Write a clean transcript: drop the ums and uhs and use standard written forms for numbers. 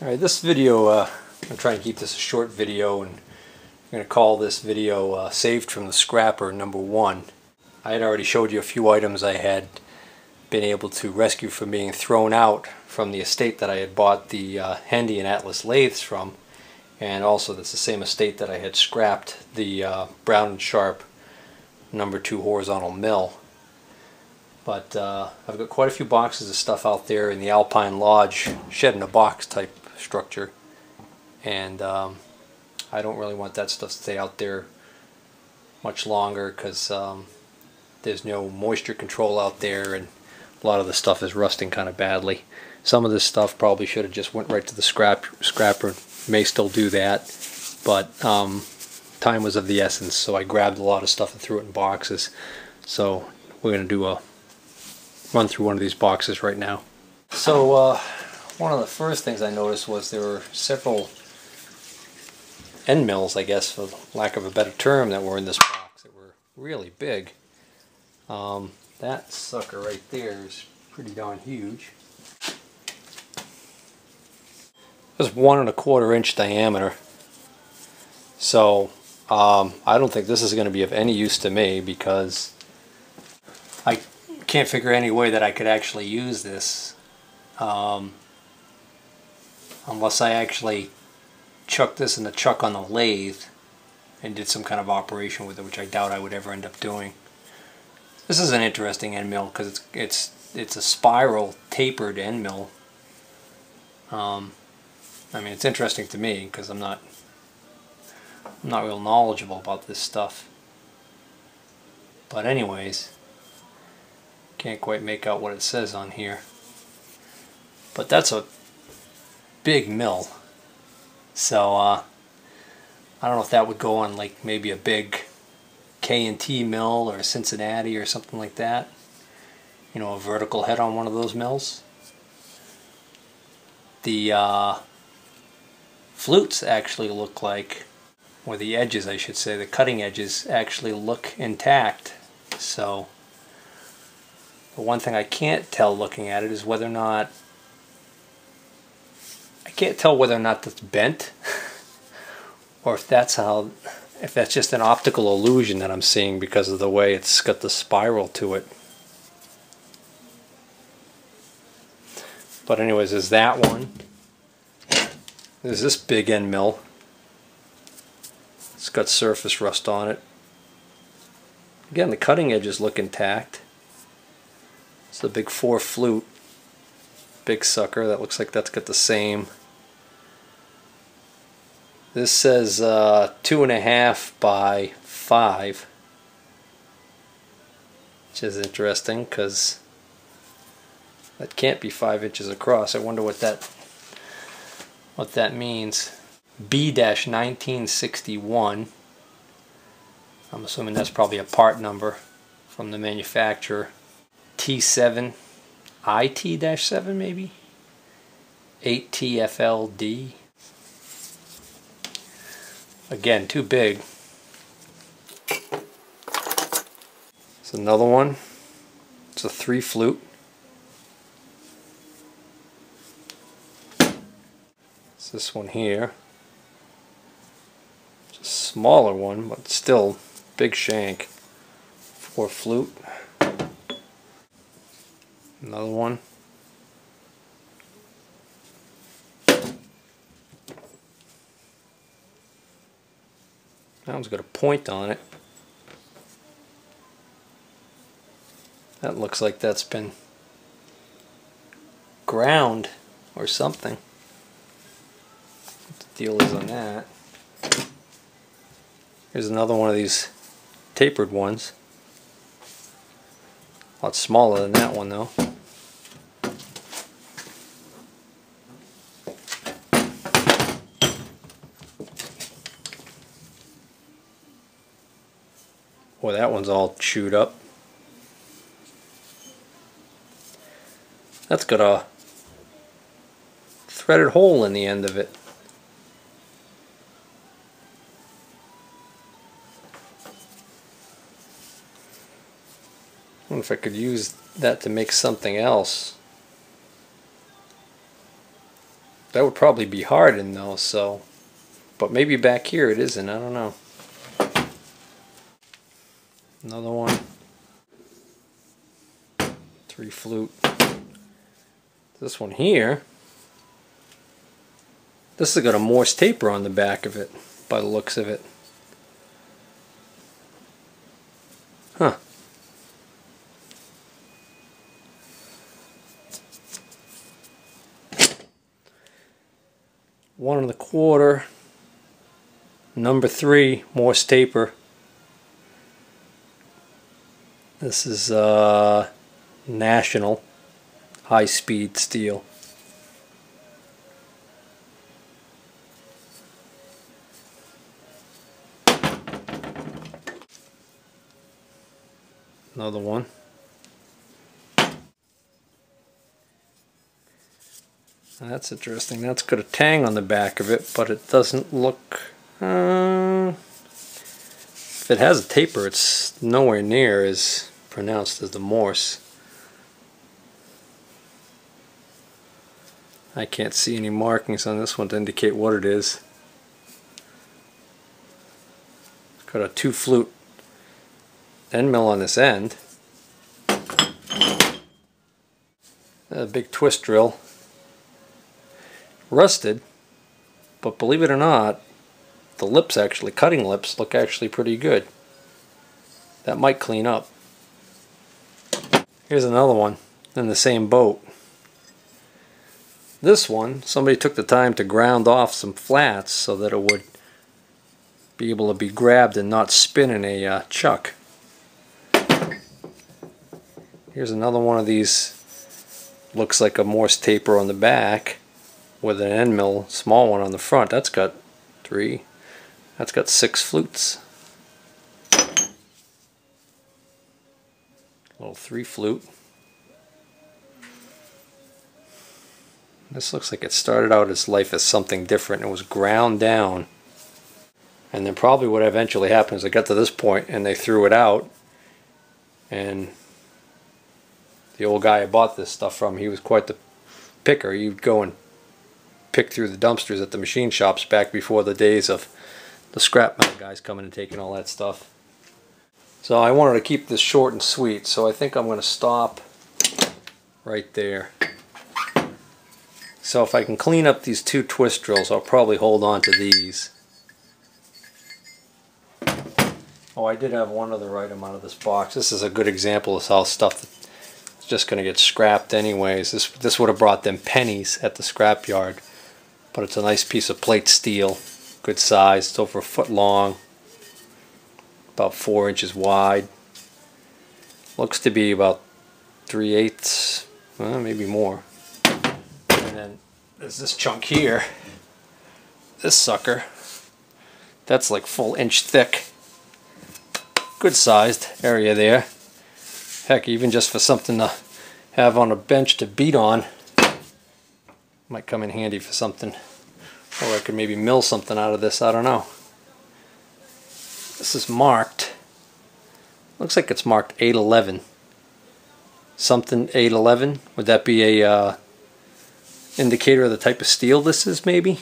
Alright, this video, I'm going to try and keep this a short video, and I'm going to call this video Saved from the Scrapper number 1. I had already showed you a few items I had been able to rescue from being thrown out from the estate that I had bought the Hendey and Atlas lathes from, and also that's the same estate that I had scrapped the Brown and Sharp number 2 horizontal mill. But I've got quite a few boxes of stuff out there in the Alpine Lodge shed in a box type structure, and I don't really want that stuff to stay out there much longer because there's no moisture control out there, and a lot of the stuff is rusting kind of badly. Some of this stuff probably should have just went right to the scrapper, may still do that, but time was of the essence, so I grabbed a lot of stuff and threw it in boxes. So we're going to do a run through one of these boxes right now. So one of the first things I noticed was there were several end mills, I guess for lack of a better term, that were in this box that were really big. That sucker right there is pretty darn huge. It's 1 1/4 inch diameter, so I don't think this is going to be of any use to me because I can't figure any way that I could actually use this unless I actually chucked this in the chuck on the lathe and did some kind of operation with it, which I doubt I would ever end up doing. This is an interesting end mill because it's a spiral tapered end mill. I mean, it's interesting to me because I'm not real knowledgeable about this stuff. But anyways, can't quite make out what it says on here. But that's a big mill. So I don't know if that would go on like maybe a big K&T mill or a Cincinnati or something like that. You know, a vertical head on one of those mills. The flutes actually look like, or the edges I should say, the cutting edges actually look intact. So the one thing I can't tell looking at it is whether or not, I can't tell whether or not that's bent or if that's just an optical illusion that I'm seeing because of the way it's got the spiral to it. But anyways, there's that one. There's this big end mill. It's got surface rust on it. Again, the cutting edges look intact. It's the big 4 flute. Big sucker. That looks like that's got the same. This says 2.5 by 5. Which is interesting because that can't be 5 inches across. I wonder what that means. B-1961. I'm assuming that's probably a part number from the manufacturer. T7, IT-7 maybe? 8TFLD. Again, too big. It's another one. It's a 3 flute. It's this one here. It's a smaller one, but still big shank. 4 flute. Another one. That one's got a point on it. That looks like that's been ground or something. What the deal is on that? Here's another one of these tapered ones. A lot smaller than that one though. Boy, that one's all chewed up. That's got a threaded hole in the end of it. I wonder if I could use that to make something else. That would probably be hardened though, so. But maybe back here it isn't, I don't know. Another one. 3 flute. This one here, this has got a Morse taper on the back of it, by the looks of it. Huh. One and a quarter. Number 3 Morse taper. This is National high-speed steel. Another one. That's interesting. That's got a tang on the back of it, but it doesn't look... if it has a taper, it's nowhere near as pronounced as the Morse. I can't see any markings on this one to indicate what it is. It's got a 2 flute end mill on this end. A big twist drill. Rusted, but believe it or not, the lips actually, cutting lips, look actually pretty good. That might clean up. Here's another one in the same boat. This one, somebody took the time to ground off some flats so that it would be able to be grabbed and not spin in a chuck. Here's another one of these, looks like a Morse taper on the back with an end mill, small one on the front. That's got 3, that's got 6 flutes. Little 3 flute. This looks like it started out its life as something different. It was ground down, and then probably what eventually happened is they got to this point and they threw it out, and the old guy I bought this stuff from, he was quite the picker. He'd go and pick through the dumpsters at the machine shops back before the days of the scrap metal guys coming and taking all that stuff. So I wanted to keep this short and sweet, so I think I'm going to stop right there. So if I can clean up these 2 twist drills, I'll probably hold on to these. Oh, I did have one other item out of this box. This is a good example of how stuff that's just going to get scrapped anyways. This would have brought them pennies at the scrap yard, but it's a nice piece of plate steel, good size. It's over 1 foot long, about 4 inches wide. Looks to be about 3/8, well, maybe more. And then there's this chunk here, this sucker, that's like full inch thick. Good sized area there. Heck, even just for something to have on a bench to beat on, might come in handy for something. Or I could maybe mill something out of this, I don't know. This is marked, looks like it's marked 811. Something 811, would that be a indicator of the type of steel this is maybe?